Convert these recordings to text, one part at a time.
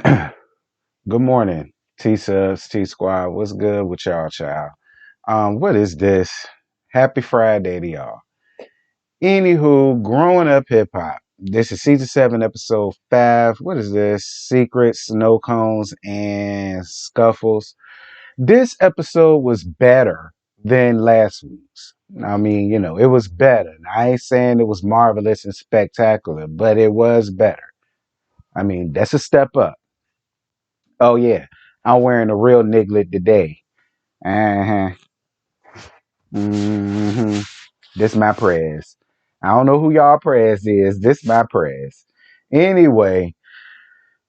Good morning, T Subs, T Squad. What's good with y'all, child? What is this? Happy Friday to y'all. Anywho, growing up hip hop. This is season 7, episode 5. What is this? Secrets, snow cones, and scuffles. This episode was better than last week's. I mean, it was better. I ain't saying it was marvelous and spectacular, but it was better. I mean, that's a step up. Oh yeah, I'm wearing a real niglet today. Uh-huh. hmm This my prayers. I don't know who y'all prayers is. This my prayers. Anyway,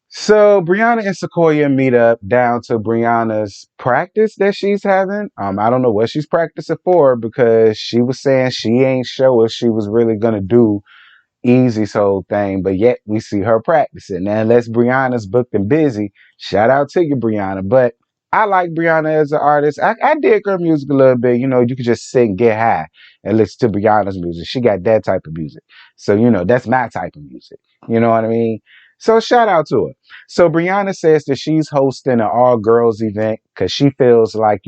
so Brianna and Sequoia meet up down to Brianna's practice that she's having. I don't know what she's practicing for because she was saying she ain't sure if she was really gonna do Easy's whole thing, but yet we see her practicing. Now, unless Brianna's booked and busy, shout out to you, Brianna. But I like Brianna as an artist. I dig her music a little bit. You could just sit and get high and listen to Brianna's music. She got that type of music. So, that's my type of music. You know what I mean? So shout out to her. So Brianna says that she's hosting an all girls event because she feels like,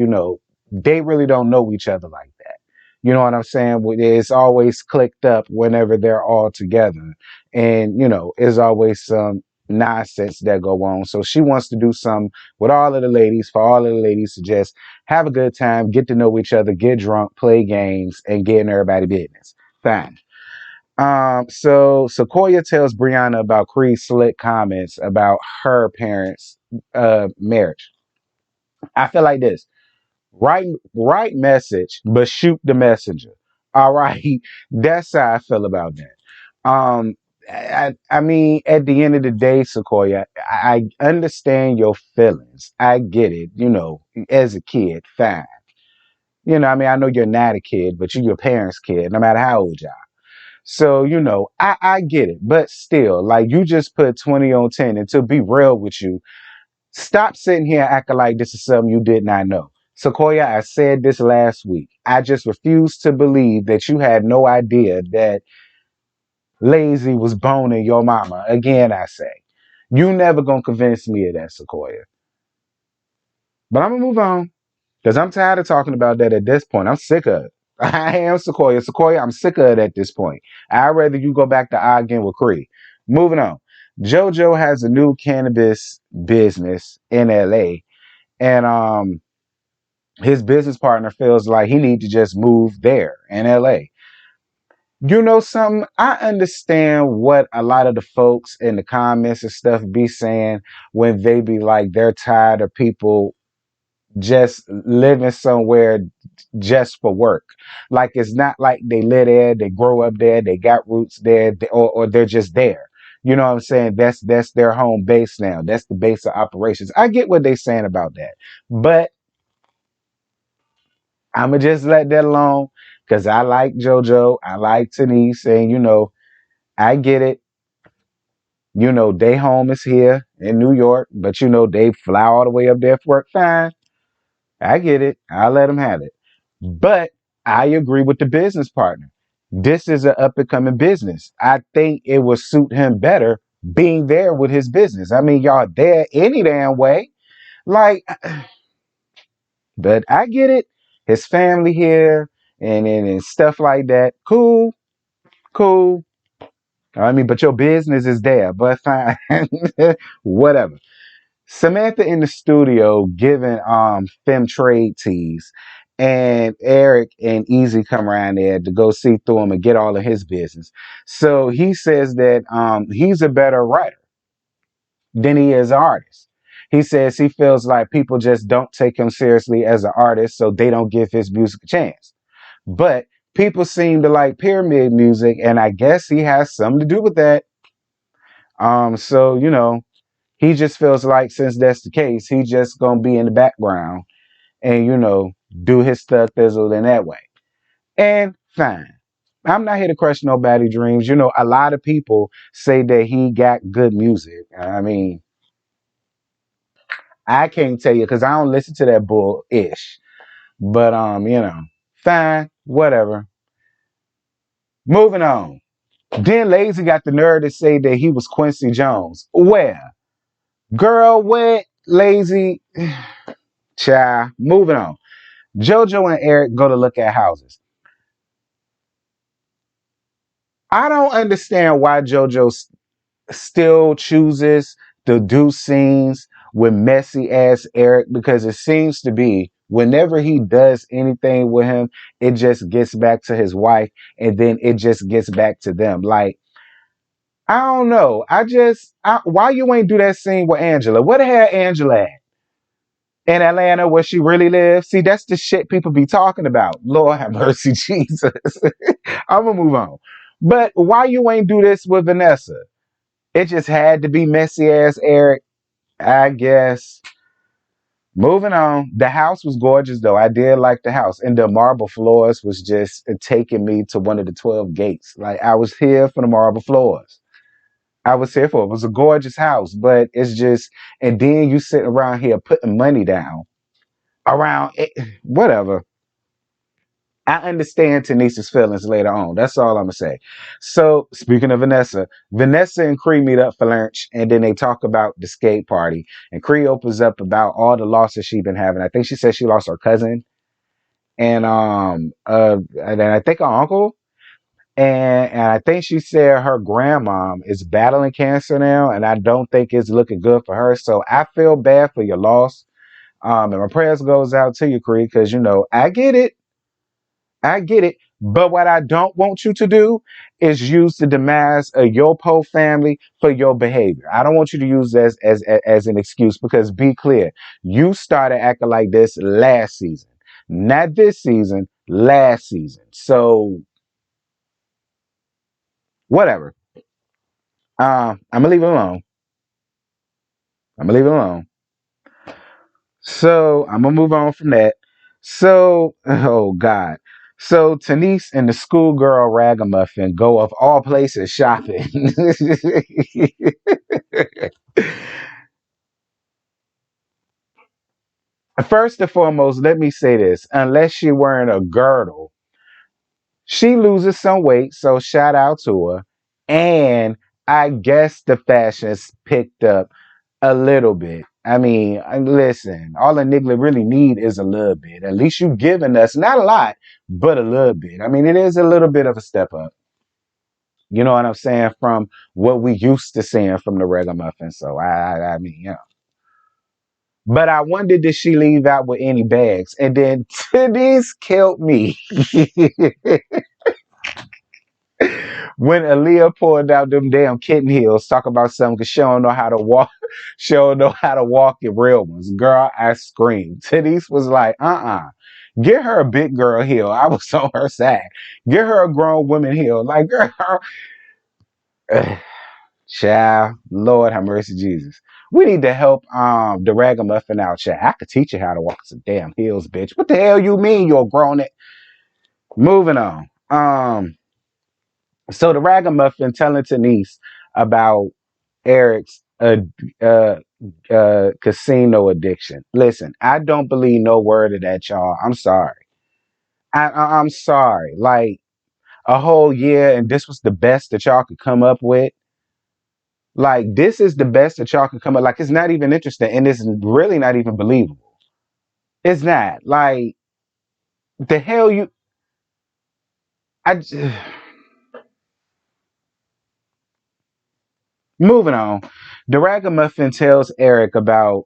they really don't know each other like that. You know what I'm saying? It's always clicked up whenever they're all together. And, there's always some nonsense that go on. So she wants to do some with all of the ladies, for all of the ladies to just have a good time, get to know each other, get drunk, play games, and get in everybody's business. Fine. So Sequoia tells Brianna about Creed's slick comments about her parents' marriage. I feel like this. Write message, but shoot the messenger. All right. That's how I feel about that. I mean, at the end of the day, Sequoia, I understand your feelings. I get it, as a kid, fine. I mean, I know you're not a kid, but you're your parents' kid, no matter how old you are. So, I get it. But still, like you just put 20 on 10. And to be real with you, stop sitting here acting like this is something you did not know. Sequoia, I said this last week. I just refuse to believe that you had no idea that Lazy was boning your mama. Again, I say. You never gonna convince me of that, Sequoia. But I'm gonna move on. Because I'm tired of talking about that at this point. I'm sick of it. I am Sequoia. Sequoia, I'm sick of it at this point. I'd rather you go back to arguing with Cree. Moving on. JoJo has a new cannabis business in LA. And his business partner feels like he need to just move there in LA. You know something? I understand what a lot of the folks in the comments and stuff be saying when they be like they're tired of people just living somewhere just for work. Like it's not like they live there, they grow up there, they got roots there, or they're just there. You know what I'm saying? That's their home base now. That's the base of operations. I get what they're saying about that. But I'ma just let that alone because I like JoJo, I like Denise, and I get it. They home is here in New York, but they fly all the way up there for work. Fine, I get it. I'll let them have it. But I agree with the business partner. This is an up and coming business. I think it would suit him better being there with his business. I mean, y'all there any damn way. Like, but I get it. His family here and stuff like that. Cool, cool. I mean, but your business is there, but fine. Whatever. Samantha in the studio giving Fem trade teas. And Eric and Easy come around there to go see through him and get all of his business. So he says that he's a better writer than he is an artist. He says he feels like people just don't take him seriously as an artist, so they don't give his music a chance. But people seem to like pyramid music, and I guess he has something to do with that. So he just feels like since that's the case, he just gonna be in the background and do his stuff thizzle in that way. And fine. I'm not here to crush nobody's dreams. A lot of people say that he got good music. I mean, I can't tell you because I don't listen to that bull ish. But fine, whatever. Moving on. Then Lazy got the nerve to say that he was Quincy Jones. Where? Girl, wet, lazy, child. Moving on. JoJo and Eric go to look at houses. I don't understand why JoJo still chooses to do scenes with messy ass Eric, because it seems to be whenever he does anything with him, it just gets back to his wife and then it just gets back to them. Like, I don't know. Why you ain't do that scene with Angela? Where the hell Angela at? In Atlanta where she really lives? See, that's the shit people be talking about. Lord have mercy, Jesus. I'm gonna move on. But why you ain't do this with Vanessa? It just had to be messy ass Eric, I guess. Moving on. The house was gorgeous though. I did like the house. And the marble floors was just taking me to one of the 12 gates. Like, I was here for the marble floors. I was here for it. It was a gorgeous house, but it's just, and then you sitting around here putting money down around it, whatever. I understand Tanisha's feelings later on. That's all I'm gonna say. So speaking of Vanessa, Vanessa and Cree meet up for lunch, and then they talk about the skate party. And Cree opens up about all the losses she's been having. I think she said she lost her cousin, and then I think her uncle, and I think she said her grandmom is battling cancer now, and I don't think it's looking good for her. So I feel bad for your loss. And my prayers goes out to you, Cree, because I get it. I get it. But what I don't want you to do is use the demise of your po family for your behavior. I don't want you to use this as an excuse, because be clear, you started acting like this last season. Not this season, last season. So whatever. I'm gonna leave it alone. I'm gonna leave it alone. So I'm gonna move on from that. So, oh God. So Tanise and the schoolgirl ragamuffin go of all places shopping. First and foremost, let me say this. Unless you're wearing a girdle, she loses some weight, so shout out to her. And I guess the fashion's picked up a little bit. I mean, listen, all a nigga really need is a little bit. At least you giving us, not a lot, but a little bit. I mean, it is a little bit of a step up. You know what I'm saying? From what we used to seeing from the ragamuffin. So I mean, But I wondered, did she leave out with any bags? And then Titties killed me. When Aaliyah pulled out them damn kitten heels, talk about something, because she don't know how to walk. She don't know how to walk in real ones. Girl, I screamed. Titties was like, get her a big girl heel. I was on her side. Get her a grown woman heel. Like, girl, child, Lord have mercy, Jesus. We need to help the ragamuffin out, child. I could teach you how to walk some damn heels, bitch. What the hell you mean you're grown it? Moving on. So the ragamuffin telling Denise about Eric's casino addiction. Listen, I don't believe no word of that, y'all. I'm sorry. I'm sorry. Like, a whole year, and this was the best that y'all could come up with. Like, this is the best that y'all could come up. Like, it's not even interesting, and it's really not even believable. It's not. Like, the hell you. I. Moving on. The ragamuffin tells Eric about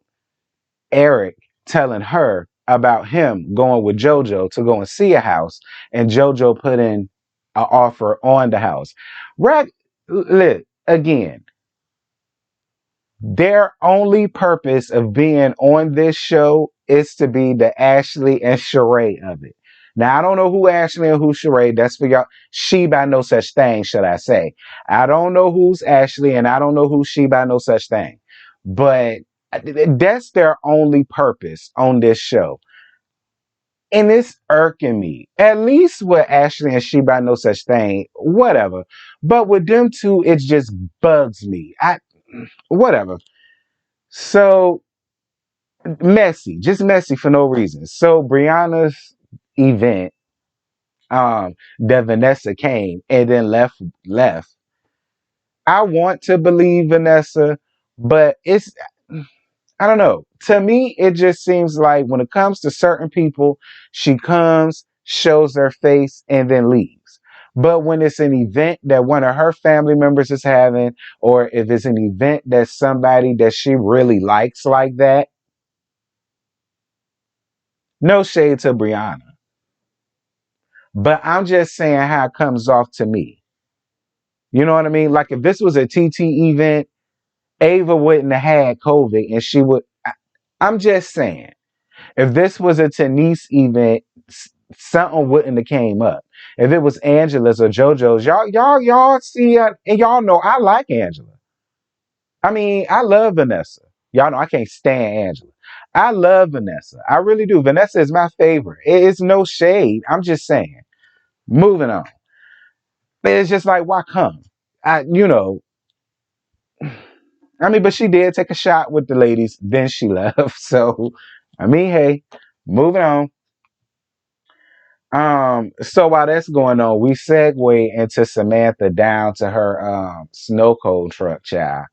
Eric telling her about him going with JoJo to go and see a house, and JoJo put in an offer on the house. Look, again, their only purpose of being on this show is to be the Ashley and Sheree of it. Now, I don't know who Ashley and who Sheree. That's for y'all. She by no such thing, should I say. I don't know who's Ashley and I don't know who she by no such thing. But that's their only purpose on this show. And it's irking me. At least with Ashley and she by no such thing, whatever. But with them two, it just bugs me. Whatever. So messy, just messy for no reason. So Brianna's event, that Vanessa came and then left. I want to believe Vanessa, but I don't know. To me, it just seems like when it comes to certain people, she comes, shows her face, and then leaves. But when it's an event that one of her family members is having, or if it's an event that somebody that she really likes like that, no shade to Brianna. But I'm just saying how it comes off to me. You know what I mean? Like if this was a TT event, Ava wouldn't have had COVID and she would. I'm just saying. If this was a Tenise event, something wouldn't have came up. If it was Angela's or JoJo's, y'all see, and y'all know I like Angela. I mean, I love Vanessa. Y'all know I can't stand Angela. I love Vanessa. I really do. Vanessa is my favorite. It's no shade. I'm just saying. Moving on. It's just like, why come? You know, I mean, but she did take a shot with the ladies, then she left. So, I mean, hey, moving on. So while that's going on, we segue into Samantha down to her snow cone truck child.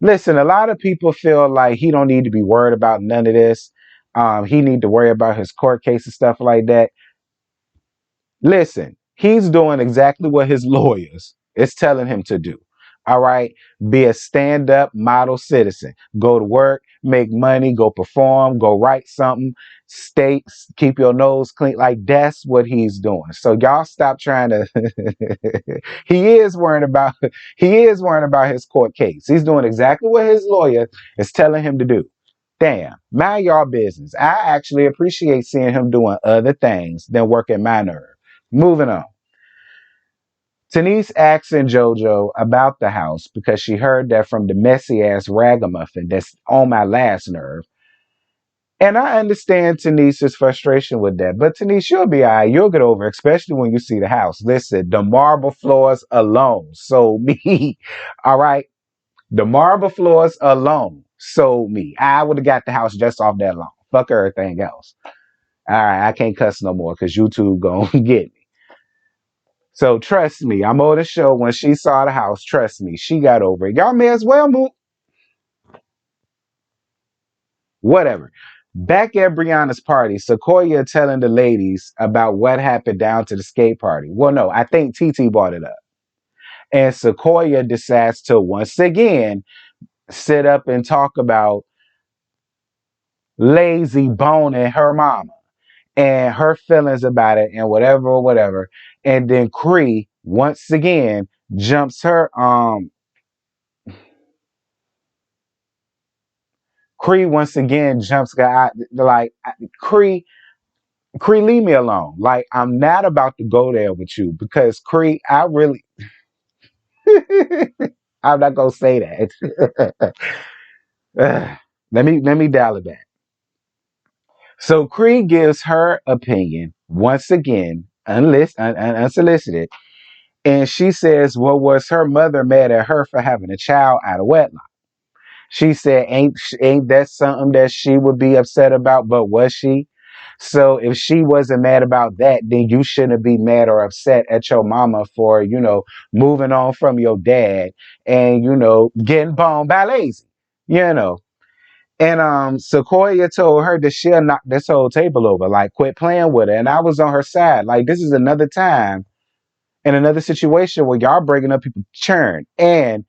Listen, a lot of people feel like he don't need to be worried about none of this. He need to worry about his court case and stuff like that. Listen, he's doing exactly what his lawyers is telling him to do. All right. Be a stand up model citizen. Go to work, make money, go perform, go write something, stay, keep your nose clean. Like that's what he's doing. So y'all stop trying to he is worrying about his court case. He's doing exactly what his lawyer is telling him to do. Damn, mind y'all business. I actually appreciate seeing him doing other things than working my nerve. Moving on. Denise asking JoJo about the house because she heard that from the messy ass ragamuffin that's on my last nerve. And I understand Tanice's frustration with that. But Tanice, you'll be all right. You'll get over it, especially when you see the house. Listen, the marble floors alone sold me. All right. The marble floors alone sold me. I would have got the house just off that alone. Fuck everything else. All right. I can't cuss no more because YouTube gonna get me. So trust me, I'm on the show when she saw the house. Trust me, she got over it. Y'all may as well move. Whatever. Back at Brianna's party, Sequoia telling the ladies about what happened down to the skate party. Well, no, I think TT brought it up. And Sequoia decides to once again sit up and talk about lazy bone and her mama and her feelings about it and whatever, whatever. And then Cree once again jumps her Cree once again jumps guy like Cree leave me alone. Like I'm not about to go there with you because Cree, I really I'm not gonna say that. let me dial it back. So Cree gives her opinion once again, unsolicited, and she says, "What was her mother mad at her for having a child out of wedlock?" She said, ain't that something that she would be upset about? But was she? So if she wasn't mad about that, then you shouldn't be mad or upset at your mama for, moving on from your dad and, getting boned by lazy, you know. And Sequoia told her that she'll knock this whole table over, like quit playing with her. And I was on her side. Like this is another time in another situation where y'all bringing up people churn. And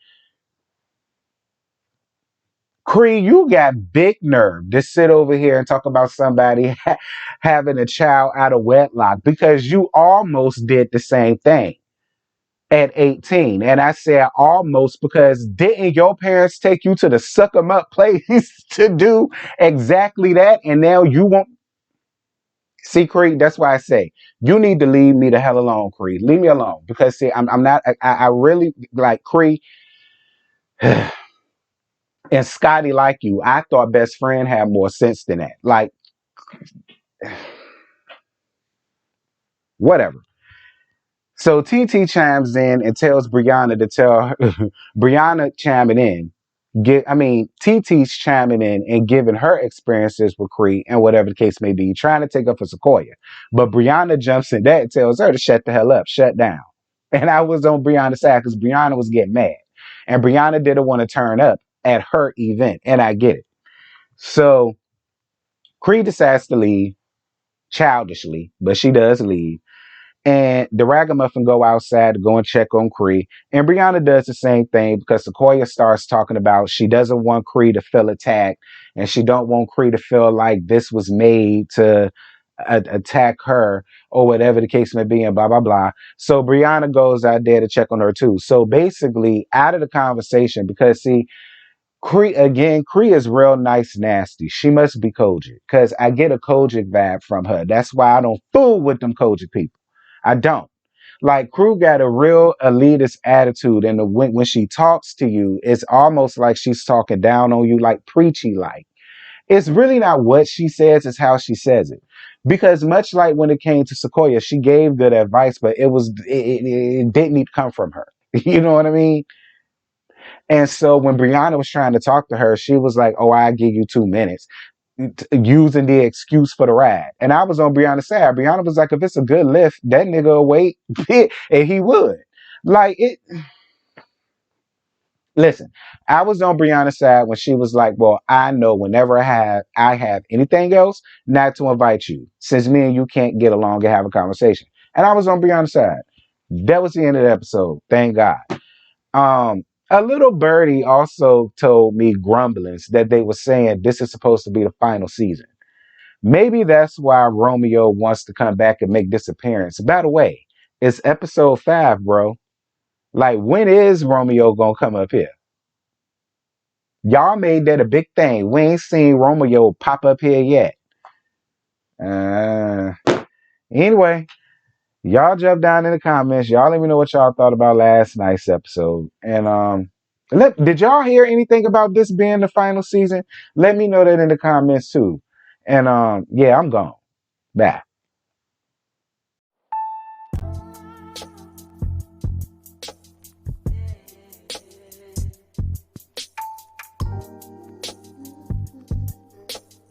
Cree, you got big nerve to sit over here and talk about somebody having a child out of wedlock because you almost did the same thing at 18. And I said almost because didn't your parents take you to the suck 'em up place to do exactly that? And now you won't see Cree. That's why I say you need to leave me the hell alone, Cree. Leave me alone because see, I'm not. I really like Cree. And Scotty, like you, I thought best friend had more sense than that. Like, whatever. So TT chimes in and tells Brianna to tell her, Brianna chiming in. TT's chiming in and giving her experiences with Cree and whatever the case may be, trying to take up for Sequoia. But Brianna jumps in that and tells her to shut the hell up, shut down. And I was on Brianna's side because Brianna was getting mad. And Brianna didn't want to turn up at her event, and I get it. So Cree decides to leave childishly, but she does leave. And the ragamuffin go outside to go and check on Cree. And Brianna does the same thing because Sequoia starts talking about she doesn't want Cree to feel attacked, and she don't want Cree to feel like this was made to attack her or whatever the case may be, and blah blah blah. So Brianna goes out there to check on her too. So basically, out of the conversation, because see, Cree is real nice, nasty. She must be Kojic because I get a Kojic vibe from her. That's why I don't fool with them Kojic people. I don't. Like Crew got a real elitist attitude, and when she talks to you, it's almost like she's talking down on you, like preachy like. It's really not what she says, it's how she says it. Because much like when it came to Sequoia, she gave good advice, but it didn't need to come from her. You know what I mean? And so when Brianna was trying to talk to her, she was like, "Oh, I give you 2 minutes," using the excuse for the ride. And I was on Brianna's side. Brianna was like, "If it's a good lift, that nigga will wait," and he would. Like it. Listen, I was on Brianna's side when she was like, "Well, I know whenever I have anything else, not to invite you, since me and you can't get along and have a conversation." And I was on Brianna's side. That was the end of the episode. Thank God. A little birdie also told me grumblings that they were saying this is supposed to be the final season. Maybe that's why Romeo wants to come back and make this appearance. By the way, it's episode 5, bro. Like, when is Romeo gonna come up here? Y'all made that a big thing. We ain't seen Romeo pop up here yet. Uh, anyway, y'all jump down in the comments. Y'all let me know what y'all thought about last night's episode. And did y'all hear anything about this being the final season? Let me know that in the comments too. And yeah, I'm gone. Bye.